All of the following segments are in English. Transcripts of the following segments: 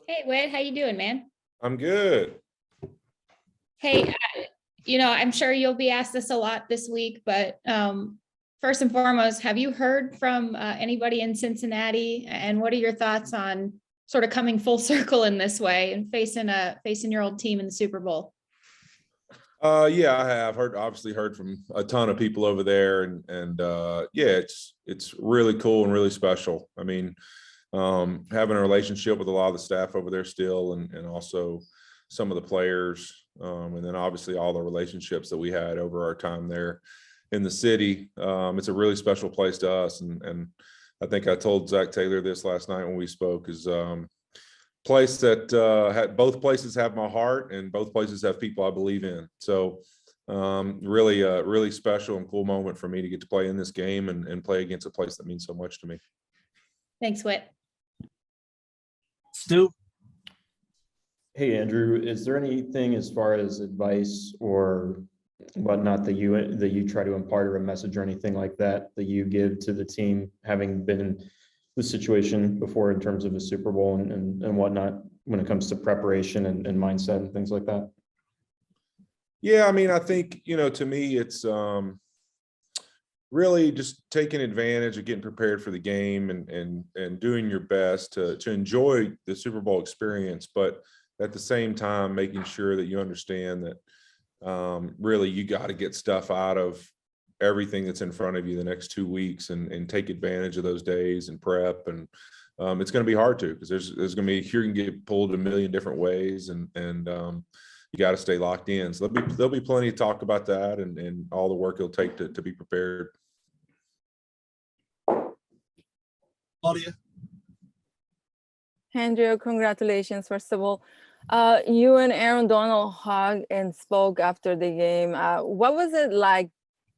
Hey, Whit, how you doing, man? I'm good. Hey, I'm sure you'll be asked this a lot this week, but first and foremost, have you heard from anybody in Cincinnati? And what are your thoughts on sort of coming full circle in this way and facing your old team in the Super Bowl? Yeah, I have obviously heard from a ton of people over there, and yeah, it's really cool and really special. I mean, having a relationship with a lot of the staff over there still, and also some of the players, and then obviously all the relationships that we had over our time there in the city. It's a really special place to us, and I think I told Zach Taylor this last night when we spoke. Is place that had both places have my heart, and both places have people I believe in. So really special and cool moment for me to get to play in this game and play against a place that means so much to me. Thanks, Whit. Stu? Hey, Andrew, is there anything as far as advice or whatnot that you try to impart, or a message or anything like that you give to the team, having been in the situation before in terms of a Super Bowl and whatnot, when it comes to preparation and mindset and things like that? Yeah, I mean, I think, to me, it's really just taking advantage of getting prepared for the game and doing your best to enjoy the Super Bowl experience, but at the same time, making sure that you understand that really you got to get stuff out of everything that's in front of you the next 2 weeks and take advantage of those days and prep. And it's going to be hard to, because there's going to be, you can get pulled a million different ways, and you got to stay locked in. So there'll be plenty to talk about that and all the work it'll take to be prepared. Claudia? Andrew, congratulations, first of all. You and Aaron Donald hugged and spoke after the game. What was it like,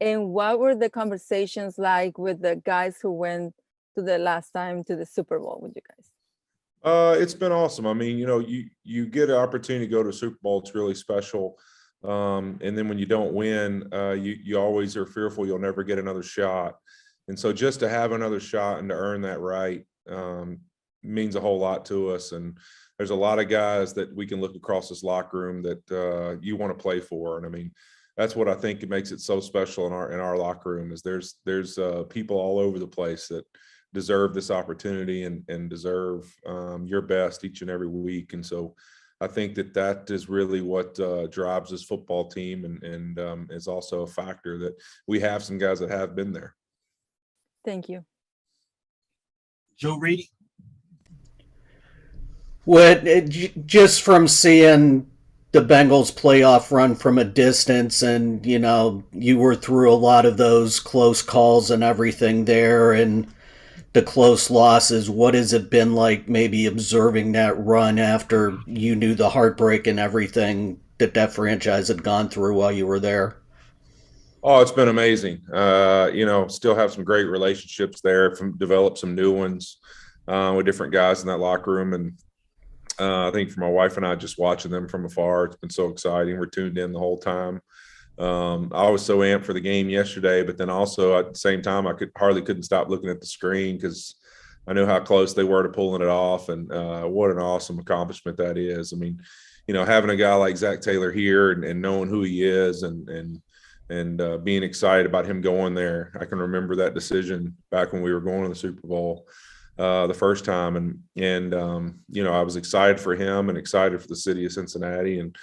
and what were the conversations like with the guys who went to the last time to the Super Bowl with you guys? It's been awesome. I mean, you get an opportunity to go to a Super Bowl. It's really special. And then when you don't win, you always are fearful you'll never get another shot. And so just to have another shot and to earn that right means a whole lot to us. And there's a lot of guys that we can look across this locker room that you want to play for. And I mean, that's what I think it makes it so special in our locker room, is there's people all over the place that deserve this opportunity and deserve your best each and every week. And so I think that is really what drives this football team, and is also a factor that we have some guys that have been there. Thank you. Joe Reedy? Just from seeing the Bengals playoff run from a distance, and you were through a lot of those close calls and everything there, and the close losses, what has it been like maybe observing that run after you knew the heartbreak and everything that franchise had gone through while you were there? Oh, it's been amazing. Still have some great relationships there, developed some new ones with different guys in that locker room. And I think for my wife and I, just watching them from afar, it's been so exciting. We're tuned in the whole time. I was so amped for the game yesterday, but then also at the same time, I couldn't stop looking at the screen, because I knew how close they were to pulling it off. And what an awesome accomplishment that is. I mean, having a guy like Zach Taylor here and knowing who he is and being excited about him going there. I can remember that decision back when we were going to the Super Bowl the first time. And I was excited for him and excited for the city of Cincinnati. And,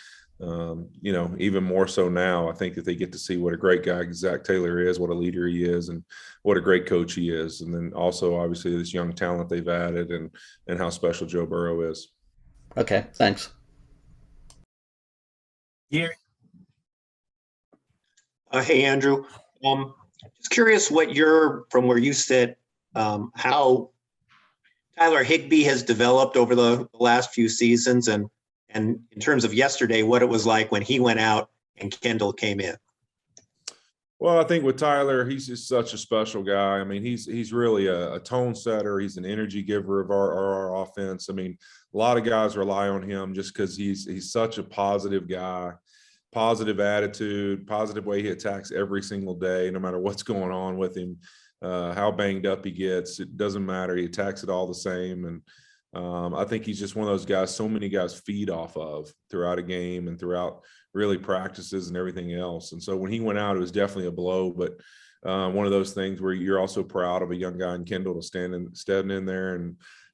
even more so now, I think that they get to see what a great guy Zach Taylor is, what a leader he is, and what a great coach he is. And then also, obviously, this young talent they've added and how special Joe Burrow is. Okay, thanks. Gary? Hey, Andrew. Just curious from where you sit, how Tyler Higbee has developed over the last few seasons, and in terms of yesterday, what it was like when he went out and Kendall came in. Well, I think with Tyler, he's just such a special guy. I mean, he's really a tone setter. He's an energy giver of our offense. I mean, a lot of guys rely on him just because he's such a positive guy, positive attitude, positive way he attacks every single day, no matter what's going on with him, how banged up he gets. It doesn't matter. He attacks it all the same. And I think he's just one of those guys so many guys feed off of throughout a game and throughout really practices and everything else. And so when he went out, it was definitely a blow, but one of those things where you're also proud of a young guy in Kendall to stand in there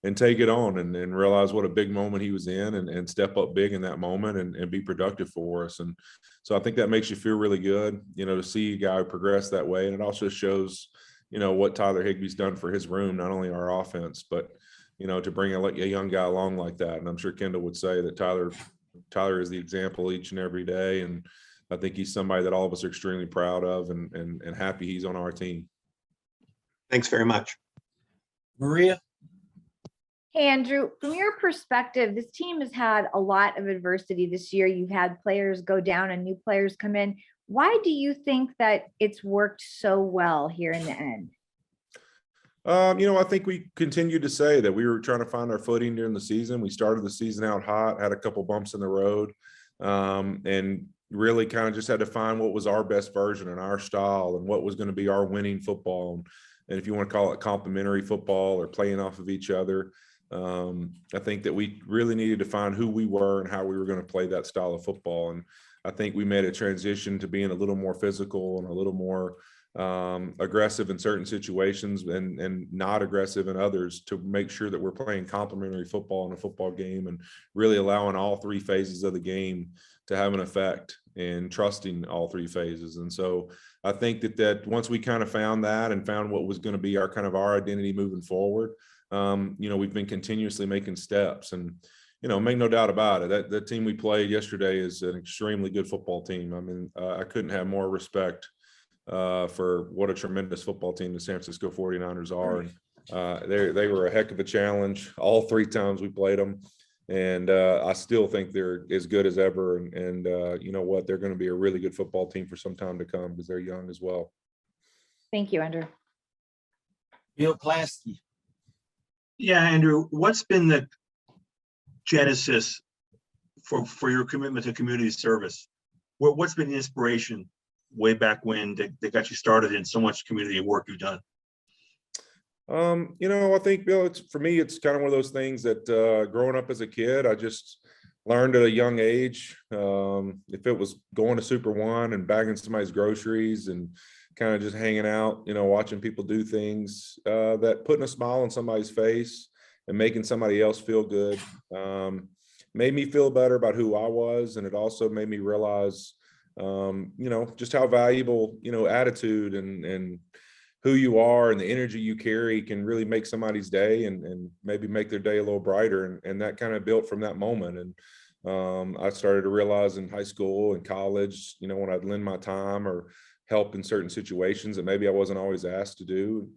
and take it on and realize what a big moment he was in and step up big in that moment and be productive for us. And so I think that makes you feel really good, to see a guy progress that way. And it also shows, what Tyler Higbee's done for his room, not only our offense, but, to bring a young guy along like that. And I'm sure Kendall would say that Tyler is the example each and every day. And I think he's somebody that all of us are extremely proud of and happy he's on our team. Thanks very much. Maria? Hey, Andrew, from your perspective, this team has had a lot of adversity this year. You've had players go down and new players come in. Why do you think that it's worked so well here in the end? I think we continued to say that we were trying to find our footing during the season. We started the season out hot, had a couple bumps in the road, and really kind of just had to find what was our best version and our style and what was going to be our winning football. And if you want to call it complementary football or playing off of each other, I think that we really needed to find who we were and how we were going to play that style of football. And I think we made a transition to being a little more physical and a little more aggressive in certain situations and not aggressive in others to make sure that we're playing complementary football in a football game and really allowing all three phases of the game to have an effect and trusting all three phases. And so I think that once we kind of found that and found what was going to be our identity moving forward, we've been continuously making steps and, make no doubt about it. That team we played yesterday is an extremely good football team. I mean, I couldn't have more respect for what a tremendous football team the San Francisco 49ers are. They were a heck of a challenge all three times we played them. And I still think they're as good as ever. And you know what? They're going to be a really good football team for some time to come because they're young as well. Thank you, Andrew. Bill Klasky? Yeah, Andrew, what's been the genesis for your commitment to community service? What's been the inspiration way back when that got you started in so much community work you've done? I think, Bill, for me, it's kind of one of those things that growing up as a kid, I just learned at a young age. If it was going to Super One and bagging somebody's groceries and kind of just hanging out, watching people do things, that putting a smile on somebody's face and making somebody else feel good made me feel better about who I was. And it also made me realize, just how valuable, attitude and who you are and the energy you carry can really make somebody's day and maybe make their day a little brighter. And that kind of built from that moment. And I started to realize in high school and college, when I'd lend my time or help in certain situations that maybe I wasn't always asked to do,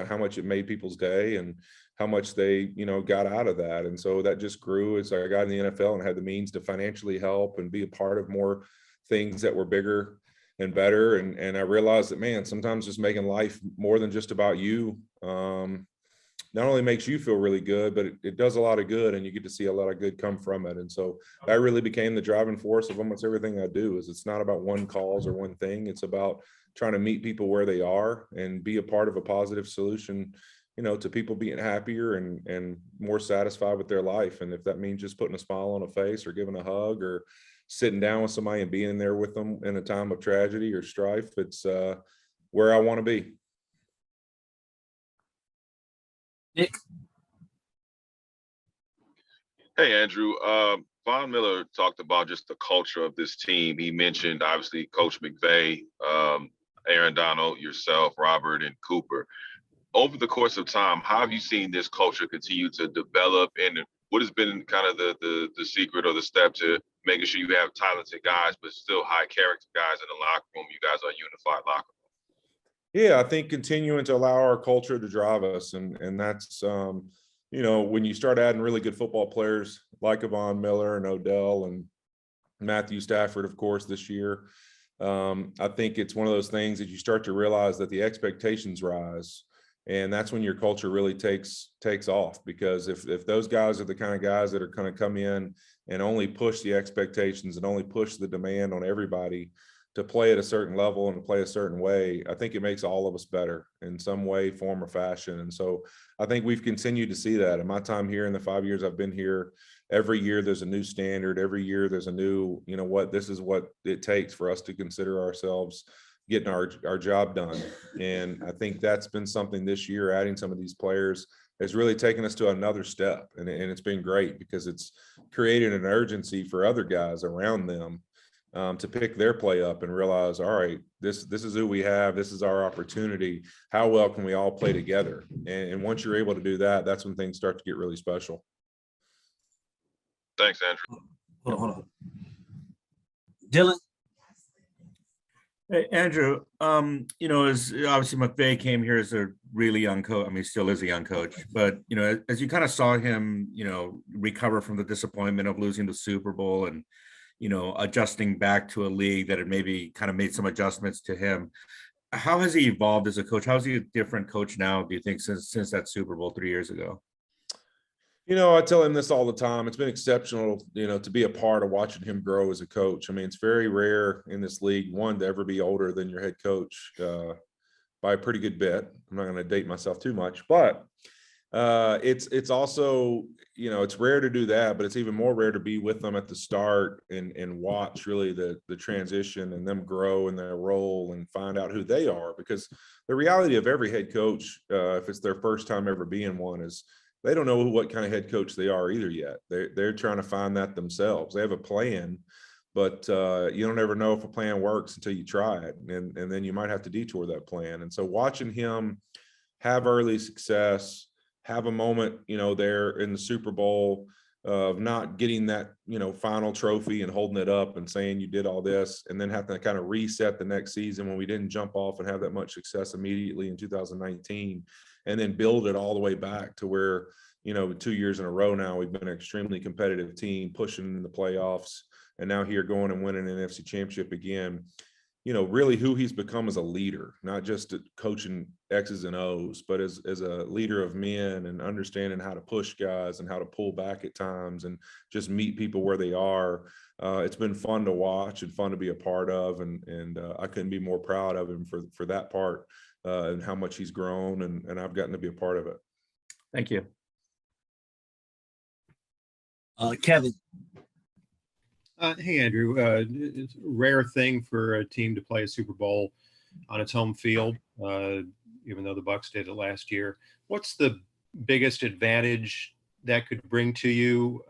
how much it made people's day and how much they, got out of that. And so that just grew as I got in the NFL and had the means to financially help and be a part of more things that were bigger and better. And I realized that, man, sometimes just making life more than just about you, not only makes you feel really good, but it does a lot of good and you get to see a lot of good come from it. And so that really became the driving force of almost everything I do. Is it's not about one cause or one thing. It's about trying to meet people where they are and be a part of a positive solution, to people being happier and more satisfied with their life. And if that means just putting a smile on a face or giving a hug or sitting down with somebody and being there with them in a time of tragedy or strife, it's where I want to be. Nick? Hey, Andrew. Von Miller talked about just the culture of this team. He mentioned, obviously, Coach McVay, Aaron Donald, yourself, Robert, and Cooper. Over the course of time, how have you seen this culture continue to develop? And what has been kind of the secret or the step to making sure you have talented guys, but still high character guys in the locker room? You guys are a unified locker room. Yeah, I think continuing to allow our culture to drive us. And that's, when you start adding really good football players like Von Miller and Odell and Matthew Stafford, of course, this year, I think it's one of those things that you start to realize that the expectations rise. And that's when your culture really takes off, because if those guys are the kind of guys that are going to come in and only push the expectations and only push the demand on everybody to play at a certain level and to play a certain way, I think it makes all of us better in some way, form, or fashion. And so I think we've continued to see that in my time here in the 5 years I've been here. Every year there's a new standard. Every year there's a new, this is what it takes for us to consider ourselves getting our job done. And I think that's been something this year, adding some of these players has really taken us to another step. And it's been great because it's created an urgency for other guys around them to pick their play up and realize, all right, this is who we have. This is our opportunity. How well can we all play together? And once you're able to do that, that's when things start to get really special. Thanks, Andrew. Hold on. Dylan? Hey, Andrew, as obviously McVay came here as a really young coach. I mean, he still is a young coach, but, as you kind of saw him, recover from the disappointment of losing the Super Bowl and, adjusting back to a league that had maybe kind of made some adjustments to him. How has he evolved as a coach? How is he a different coach now, do you think, since that Super Bowl 3 years ago? I tell him this all the time. It's been exceptional, to be a part of watching him grow as a coach. I mean, it's very rare in this league, one, to ever be older than your head coach by a pretty good bit. I'm not going to date myself too much, but it's also, it's rare to do that, but it's even more rare to be with them at the start and watch really the transition and them grow in their role and find out who they are. Because the reality of every head coach, if it's their first time ever being one, is they don't know what kind of head coach they are either yet. They're trying to find that themselves. They have a plan, but you don't ever know if a plan works until you try it. And then you might have to detour that plan. And so watching him have early success, have a moment, there in the Super Bowl of not getting that, final trophy and holding it up and saying you did all this, and then have to kind of reset the next season when we didn't jump off and have that much success immediately in 2019, and then build it all the way back to where, 2 years in a row now, we've been an extremely competitive team pushing in the playoffs, and now here going and winning an NFC championship again. Really who he's become as a leader, not just coaching X's and O's, but as a leader of men and understanding how to push guys and how to pull back at times and just meet people where they are. It's been fun to watch and fun to be a part of. And I couldn't be more proud of him for that part and how much he's grown. And I've gotten to be a part of it. Thank you. Kevin? Hey, Andrew, it's a rare thing for a team to play a Super Bowl on its home field, even though the Bucs did it last year. What's the biggest advantage that could bring to you,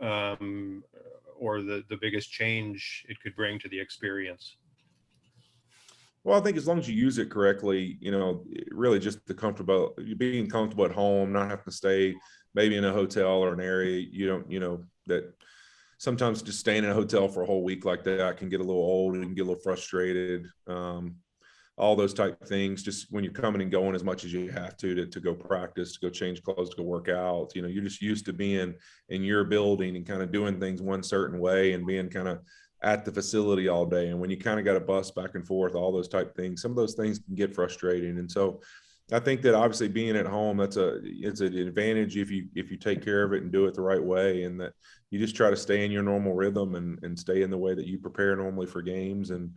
or the biggest change it could bring to the experience? Well, I think as long as you use it correctly, really just being comfortable at home, not having to stay maybe in a hotel or an area that sometimes just staying in a hotel for a whole week like that can get a little old and get a little frustrated. All those type of things, just when you're coming and going as much as you have to go practice, to go change clothes, to go work out, you're just used to being in your building and kind of doing things one certain way and being kind of at the facility all day. And when you kind of got a bus back and forth, all those type of things, some of those things can get frustrating. And so I think that obviously being at home, it's an advantage if you take care of it and do it the right way, and that you just try to stay in your normal rhythm and stay in the way that you prepare normally for games and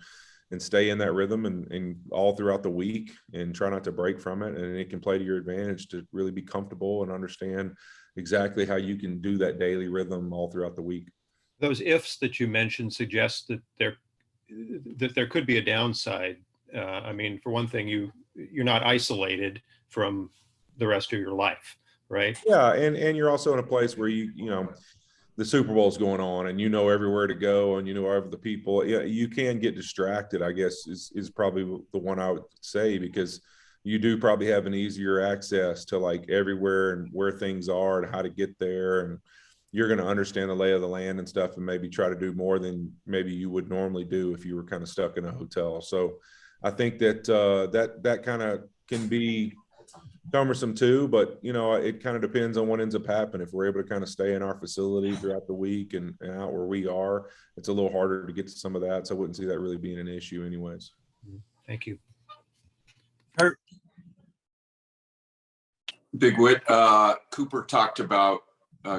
stay in that rhythm and all throughout the week and try not to break from it. And it can play to your advantage to really be comfortable and understand exactly how you can do that daily rhythm all throughout the week. Those ifs that you mentioned suggest that there could be a downside. I mean, for one thing, you're not isolated from the rest of your life, right? Yeah, and you're also in a place where the Super Bowl's going on and everywhere to go and all the people. Yeah, you can get distracted, I guess is probably the one I would say, because you do probably have an easier access to like everywhere and where things are and how to get there, and you're going to understand the lay of the land and stuff and maybe try to do more than maybe you would normally do if you were kind of stuck in a hotel. So I think that that kind of can be cumbersome too, but it kind of depends on what ends up happening. If we're able to kind of stay in our facility throughout the week and out where we are, it's a little harder to get to some of that. So I wouldn't see that really being an issue anyways. Thank you. Kurt? Big Whit, Cooper talked about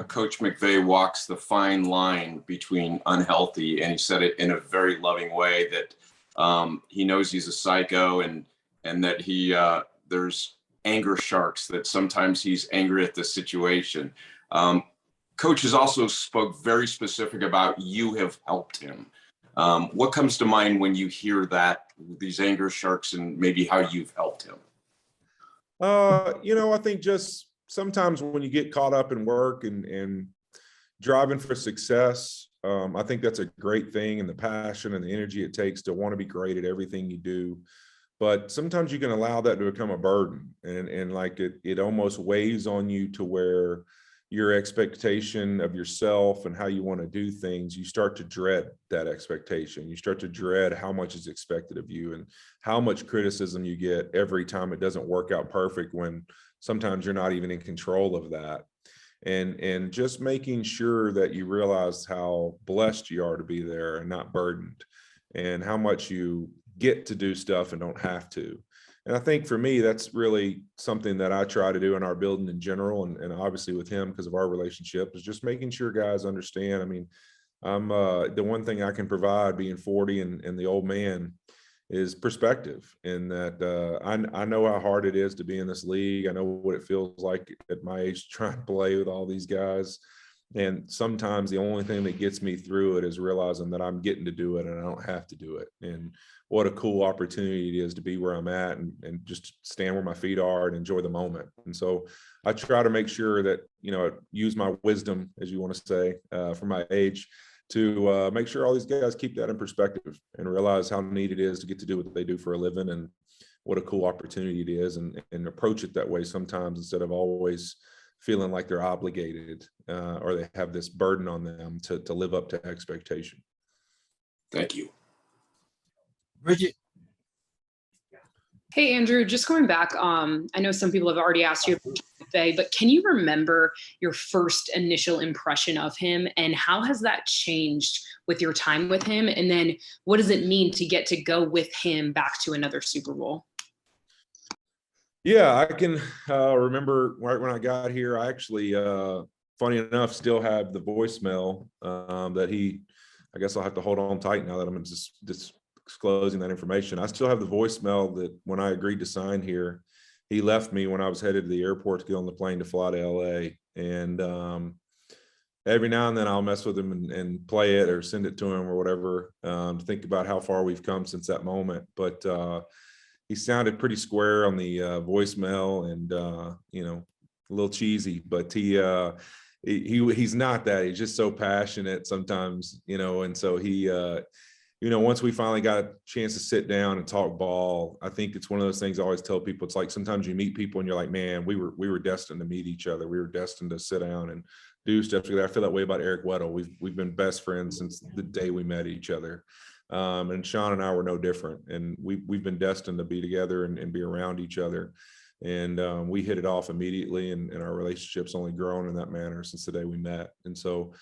Coach McVay walks the fine line between unhealthy, and he said it in a very loving way, that He knows he's a psycho, and that there's anger sharks, that sometimes he's angry at the situation. Coach has also spoke very specific about you have helped him. What comes to mind when you hear that, these anger sharks, and maybe how you've helped him? I think just sometimes when you get caught up in work and driving for success, I think that's a great thing, and the passion and the energy it takes to want to be great at everything you do. But sometimes you can allow that to become a burden, and like it almost weighs on you to where your expectation of yourself and how you want to do things, you start to dread that expectation. You start to dread how much is expected of you and how much criticism you get every time it doesn't work out perfect, when sometimes you're not even in control of that. And just making sure that you realize how blessed you are to be there and not burdened, and how much you get to do stuff and don't have to. And I think for me, that's really something that I try to do in our building in general. And obviously with him, because of our relationship, is just making sure guys understand. I mean, I'm the one thing I can provide, being 40 and the old man, is perspective. And that I know how hard it is to be in this league. I know what it feels like at my age trying to play with all these guys. And sometimes the only thing that gets me through it is realizing that I'm getting to do it and I don't have to do it. And what a cool opportunity it is to be where I'm at and just stand where my feet are and enjoy the moment. And so I try to make sure that, use my wisdom, as you want to say, for my age, to make sure all these guys keep that in perspective and realize how neat it is to get to do what they do for a living, and what a cool opportunity it is, and approach it that way sometimes, instead of always feeling like they're obligated or they have this burden on them to live up to expectation. Thank you. Bridget. Hey, Andrew, just going back, I know some people have already asked you about McVay, but can you remember your first initial impression of him, and how has that changed with your time with him? And then what does it mean to get to go with him back to another Super Bowl? Yeah, I can remember right when I got here. I actually, funny enough, still have the voicemail that I guess I'll have to hold on tight now that I'm just disclosing that information. I still have the voicemail that when I agreed to sign here, he left me when I was headed to the airport to get on the plane to fly to LA. And every now and then I'll mess with him and play it or send it to him or whatever, to think about how far we've come since that moment. But he sounded pretty square on the voicemail, and a little cheesy, but he's not that. He's just so passionate sometimes, and so he once we finally got a chance to sit down and talk ball, I think it's one of those things I always tell people. It's like sometimes you meet people and you're like, man, we were destined to meet each other. We were destined to sit down and do stuff together. I feel that way about Eric Weddle. We've been best friends since the day we met each other. And Sean and I were no different. And we've been destined to be together and be around each other. And we hit it off immediately, and our relationship's only grown in that manner since the day we met. And so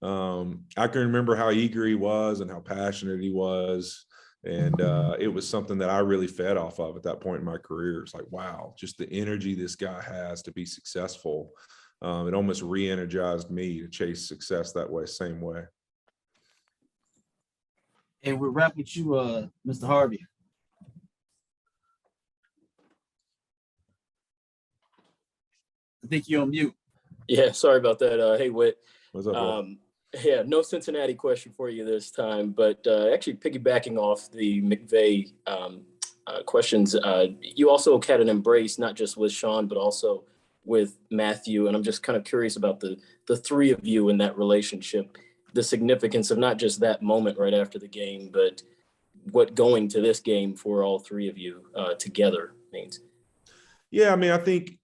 I can remember how eager he was and how passionate he was. And it was something that I really fed off of at that point in my career. It's like, wow, just the energy this guy has to be successful. It almost re-energized me to chase success that way, same way. And we're wrapping with you, Mr. Harvey. I think you're on mute. Yeah, sorry about that. Hey, Whit. What's up, yeah, no Cincinnati question for you this time, but actually piggybacking off the McVay questions, you also had an embrace, not just with Sean, but also with Matthew. And I'm just kind of curious about the three of you in that relationship, the significance of not just that moment right after the game, but what going to this game for all three of you together means. Yeah, I mean, I think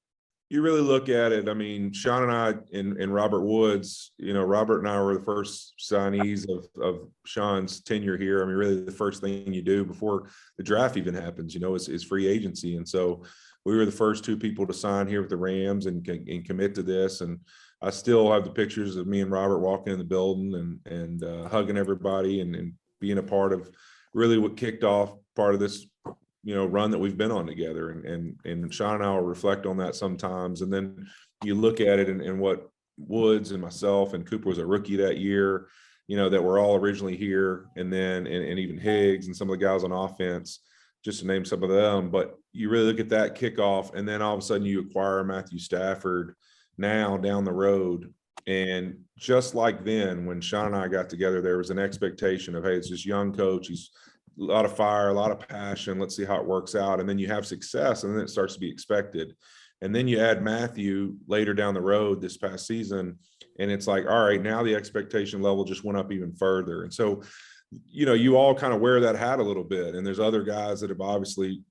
you really look at it. I mean, Sean and I and Robert Woods, Robert and I were the first signees of Sean's tenure here. I mean, really the first thing you do before the draft even happens, is free agency. And so we were the first two people to sign here with the Rams and commit to this. And I still have the pictures of me and Robert walking in the building and hugging everybody and being a part of really what kicked off part of this run that we've been on together. And Sean and I will reflect on that sometimes. And then you look at it and what Woods and myself and Cooper was a rookie that year. that were all originally here, and then and even Higgs and some of the guys on offense, just to name some of them. But you really look at that kickoff, and then all of a sudden you acquire Matthew Stafford now down the road. And just like then, when Sean and I got together, there was an expectation of, hey, it's this young coach. He's a lot of fire, a lot of passion. Let's see how it works out. And then you have success, and then it starts to be expected. And then you add Matthew later down the road this past season, and it's like, all right, now the expectation level just went up even further. And so, you all kind of wear that hat a little bit. And there's other guys that have obviously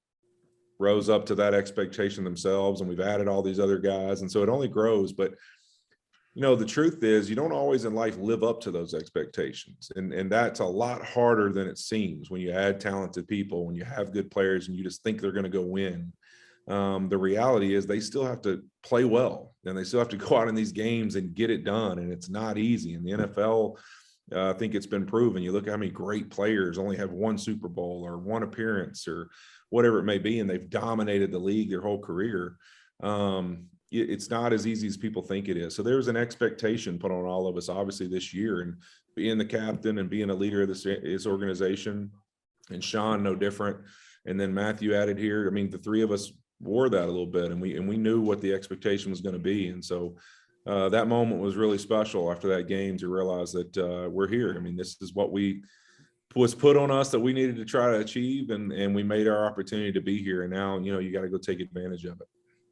rose up to that expectation themselves, and we've added all these other guys. And so it only grows. But, the truth is you don't always in life live up to those expectations. And that's a lot harder than it seems when you add talented people, when you have good players and you just think they're going to go win. The reality is they still have to play well, and they still have to go out in these games and get it done. And it's not easy. In the NFL, I think it's been proven. You look at how many great players only have one Super Bowl or one appearance or whatever it may be, and they've dominated the league their whole career. It's not as easy as people think it is. So there's an expectation put on all of us, obviously, this year, and being the captain and being a leader of this organization, and Sean no different. And then Matthew added here. I mean, the three of us wore that a little bit, and we knew what the expectation was going to be. And so that moment was really special after that game to realize that we're here. I mean, this is what was put on us that we needed to try to achieve, and we made our opportunity to be here. And now, you got to go take advantage of it.